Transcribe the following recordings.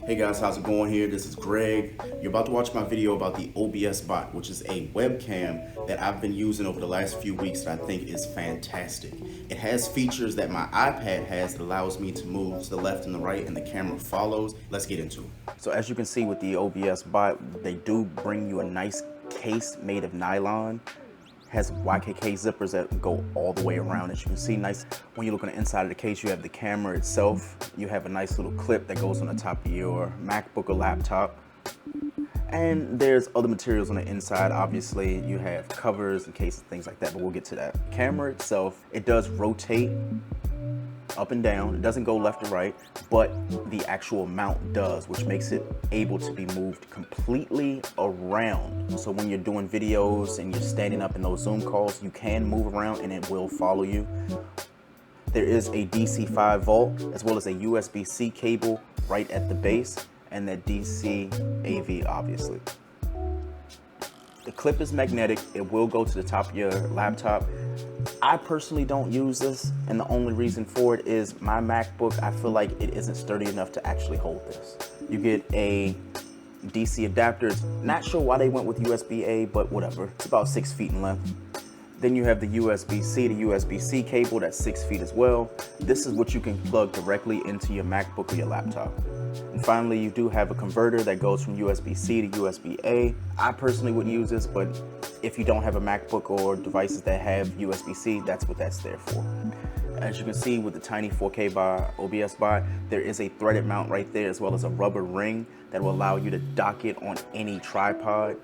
Hey guys, how's it going here? This is Greg. You're about to watch my video about the OBSBOT, which is a webcam that I've been using over the last few weeks that I think is fantastic. It has features that my iPad has that allows me to move to the left and the right and the camera follows. Let's get into it. So as you can see with the OBSBOT, they do bring you a nice case made of nylon. Has YKK zippers that go all the way around. As you can see, nice when you look on the inside of the case, you have the camera itself. You have a nice little clip that goes on the top of your MacBook or laptop. And there's other materials on the inside. Obviously, you have covers and cases, things like that, but we'll get to that. The camera itself, it does rotate up and down. It doesn't go left or right, but the actual mount does, which makes it able to be moved completely around. So when you're doing videos and you're standing up in those Zoom calls, you can move around and it will follow you. There is a DC 5 volt as well as a USB-C cable right at the base and that DC AV obviously. The clip is magnetic. It will go to the top of your laptop. I personally don't use this, and the only reason for it is my MacBook, I feel like it isn't sturdy enough to actually hold this. You get a DC adapter. Not sure why they went with USB-A, but whatever. It's about 6 feet in length. Then you have the USB-C to USB-C cable that's 6 feet as well. This is what you can plug directly into your MacBook or your laptop. And finally, you do have a converter that goes from USB-C to USB-A. I personally wouldn't use this, but if you don't have a MacBook or devices that have USB-C, that's what that's there for. As you can see with the Tiny 4K by OBSBOT, there is a threaded mount right there as well as a rubber ring that will allow you to dock it on any tripod.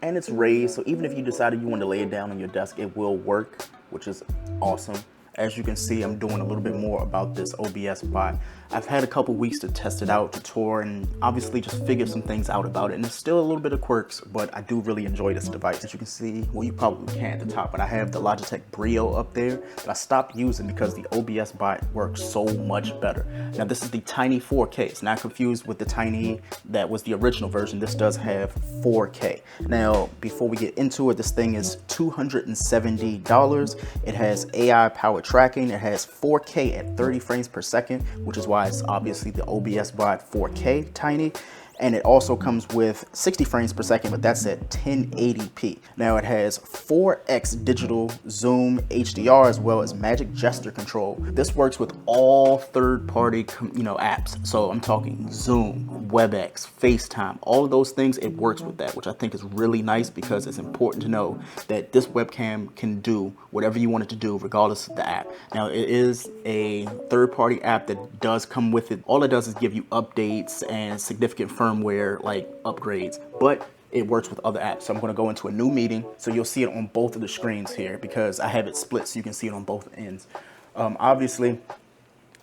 And it's raised, so even if you decided you want to lay it down on your desk, it will work, which is awesome. As you can see, I'm doing a little bit more about this OBSBOT. I've had a couple weeks to test it out, to tour, and obviously just figure some things out about it. And there's still a little bit of quirks, but I do really enjoy this device. As you can see, well, you probably can't at the top, but I have the Logitech Brio up there that I stopped using because the OBSBOT works so much better. Now, this is the Tiny 4K. It's not confused with the Tiny that was the original version. This does have 4K. Now, before we get into it, this thing is $270. It has AI powered tracking. It has 4K at 30 frames per second, which is why it's obviously the OBSBOT 4K Tiny. And it also comes with 60 frames per second, but that's at 1080p. Now it has 4x digital zoom HDR as well as magic gesture control. This works with all third-party, apps. So I'm talking Zoom, WebEx, FaceTime, all of those things. It works with that, which I think is really nice because it's important to know that this webcam can do whatever you want it to do, regardless of the app. Now it is a third-party app that does come with it. All it does is give you updates and significant firmware like upgrades, but it works with other apps. So I'm going to go into a new meeting, so you'll see it on both of the screens here because I have it split so you can see it on both ends. Obviously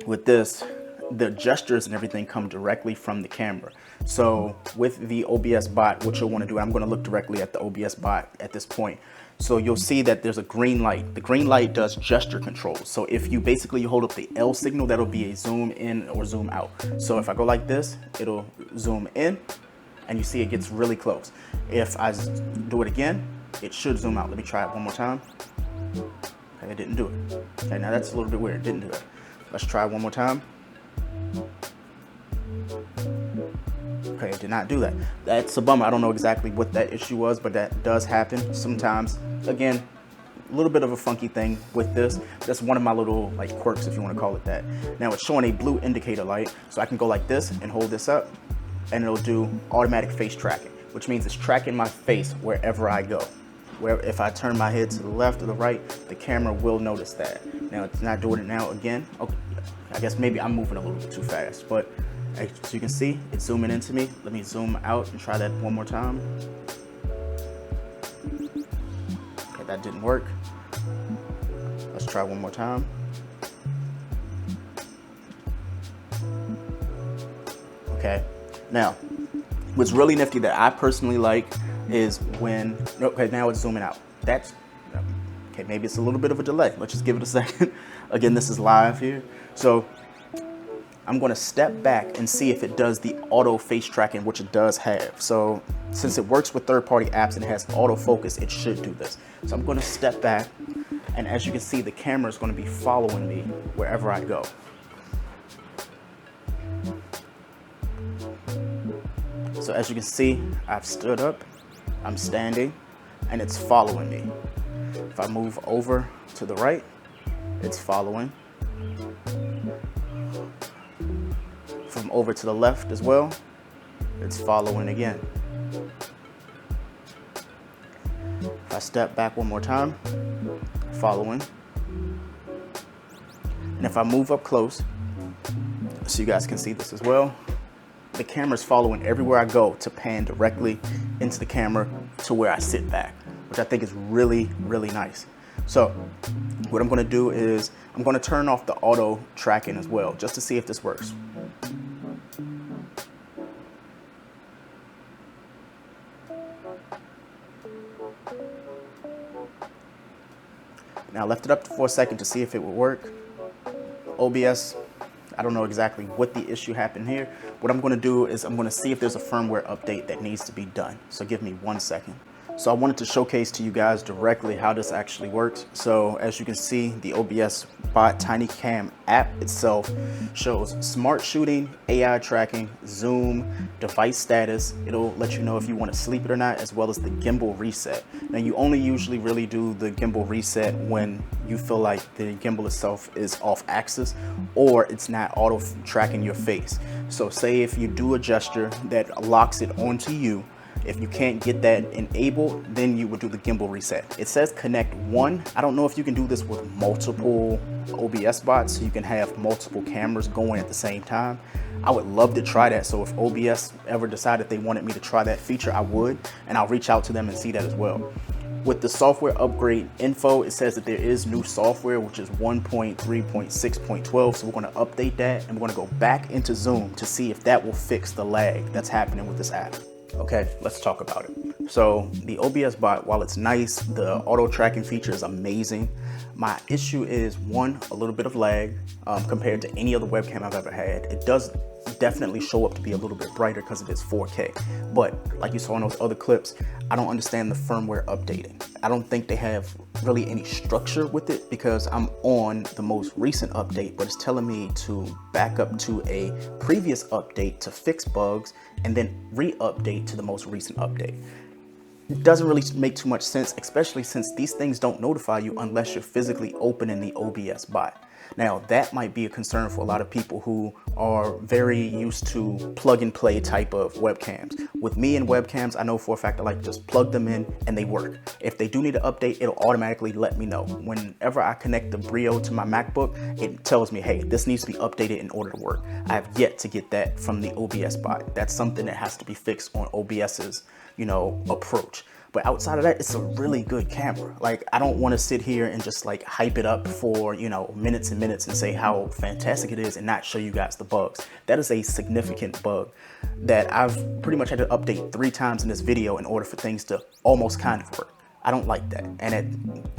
with this, the gestures and everything come directly from the camera. So with the OBSBOT, what you'll want to do, I'm going to look directly at the OBSBOT at this point. So you'll see that there's a green light. The green light does gesture control. So if you basically hold up the L signal, that'll be a zoom in or zoom out. So if I go like this, it'll zoom in and you see it gets really close. If I do it again, it should zoom out. Let me try it one more time. Okay, it didn't do it. Okay, now that's a little bit weird. It didn't do it. Let's try one more time. Okay, it did not do that. That's a bummer. I don't know exactly what that issue was, but that does happen sometimes. Again, a little bit of a funky thing with this. That's one of my little quirks, if you want to call it that. Now it's showing a blue indicator light, so I can go like this and hold this up, and it'll do automatic face tracking, which means it's tracking my face wherever I go. Where if I turn my head to the left or the right, the camera will notice that. Now it's not doing it now again. Okay, I guess maybe I'm moving a little bit too fast, but as you can see, it's zooming into me. Let me zoom out and try that one more time. Okay, that didn't work. Let's try one more time. Okay, now, what's really nifty that I personally like is when, okay, now it's zooming out. That's, okay, maybe it's a little bit of a delay. Let's just give it a second. Again, this is live here. So I'm going to step back and see if it does the auto face tracking, which it does have. So since it works with third-party apps and it has autofocus, it should do this. So I'm going to step back, and as you can see, the camera is going to be following me wherever I go. So as you can see, I've stood up, I'm standing, and it's following me. If I move over to the right, it's following. From over to the left as well, it's following again. If I step back one more time, following. And if I move up close, so you guys can see this as well, the camera's following everywhere I go to pan directly into the camera to where I sit back, which I think is really, really nice. So what I'm gonna do is I'm gonna turn off the auto tracking as well, just to see if this works. Now I left it up for a second to see if it would work. OBS, I don't know exactly what the issue happened here. What I'm gonna do is I'm gonna see if there's a firmware update that needs to be done. So give me 1 second. So I wanted to showcase to you guys directly how this actually works. So as you can see, the OBSBOT TinyCam app itself shows smart shooting, AI tracking, zoom, device status. It'll let you know if you want to sleep it or not, as well as the gimbal reset. Now you only usually really do the gimbal reset when you feel like the gimbal itself is off axis or it's not auto tracking your face. So say if you do a gesture that locks it onto you, if you can't get that enabled, then you would do the gimbal reset. It says connect one. I don't know if you can do this with multiple OBS bots, so you can have multiple cameras going at the same time. I would love to try that. So if OBS ever decided they wanted me to try that feature, I would, and I'll reach out to them and see that as well. With the software upgrade info, it says that there is new software, which is 1.3.6.12. So we're gonna update that and we're gonna go back into Zoom to see if that will fix the lag that's happening with this app. Okay, let's talk about it. So the OBSBOT, while it's nice, the auto tracking feature is amazing. My issue is one, a little bit of lag compared to any other webcam I've ever had. It does definitely show up to be a little bit brighter because it is 4K. But like you saw in those other clips, I don't understand the firmware updating. I don't think they have really any structure with it because I'm on the most recent update, but it's telling me to back up to a previous update to fix bugs and then re-update to the most recent update. It doesn't really make too much sense, especially since these things don't notify you unless you're physically opening the OBSBOT. Now, that might be a concern for a lot of people who are very used to plug and play type of webcams. With me and webcams, I know for a fact I like just plug them in and they work. If they do need an update, it'll automatically let me know. Whenever I connect the Brio to my MacBook, it tells me, hey, this needs to be updated in order to work. I have yet to get that from the OBSBOT. That's something that has to be fixed on OBS's, approach. But outside of that, it's a really good camera. Like, I don't want to sit here and just like hype it up for, minutes and minutes and say how fantastic it is and not show you guys the bugs. That is a significant bug that I've pretty much had to update 3 times in this video in order for things to almost kind of work. I don't like that. And at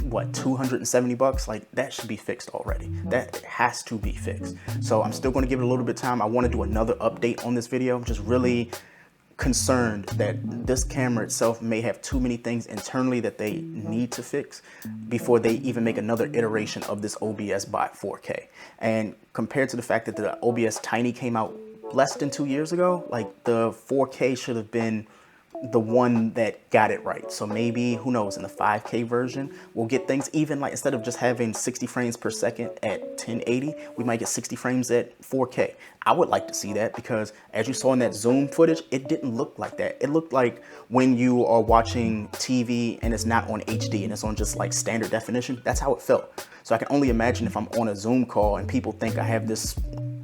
what, $270? Like, that should be fixed already. That has to be fixed. So I'm still going to give it a little bit of time. I want to do another update on this video. I'm just really concerned that this camera itself may have too many things internally that they need to fix before they even make another iteration of this OBSBOT 4K. And compared to the fact that the OBS Tiny came out less than 2 years ago, like, the 4K should have been the one that got it right. So maybe, who knows, in the 5K version, we'll get things even, like, instead of just having 60 frames per second at 1080, we might get 60 frames at 4K. I would like to see that because as you saw in that Zoom footage, it didn't look like that. It looked like when you are watching TV and it's not on HD and it's on just like standard definition, that's how it felt. So I can only imagine if I'm on a Zoom call and people think I have this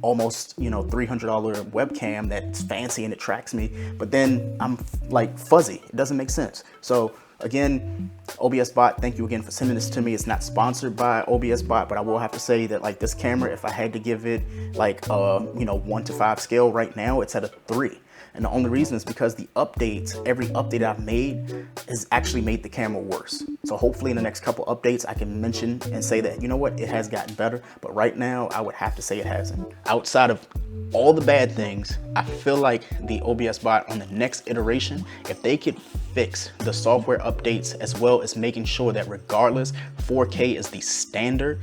almost, $300 webcam that's fancy and it tracks me, but then I'm like fuzzy. It doesn't make sense. So again, OBSBOT, thank you again for sending this to me. It's not sponsored by OBSBOT, but I will have to say that, like, this camera, if I had to give it like a 1 to 5 scale right now, it's at a 3. And the only reason is because the updates, every update I've made has actually made the camera worse. So hopefully in the next couple updates, I can mention and say that, it has gotten better. But right now, I would have to say it hasn't. Outside of all the bad things, I feel like the OBSBOT on the next iteration, if they could fix the software updates as well as making sure that regardless, 4K is the standard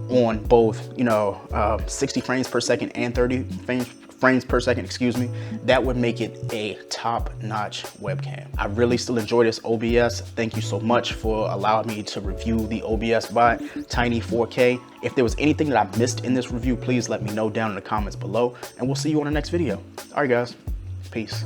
on both, 60 frames per second and 30 frames per second, excuse me, that would make it a top-notch webcam. I really still enjoy this OBS. Thank you so much for allowing me to review the OBSBOT Tiny 4K. If there was anything that I missed in this review, please let me know down in the comments below, and we'll see you on the next video. All right, guys, peace.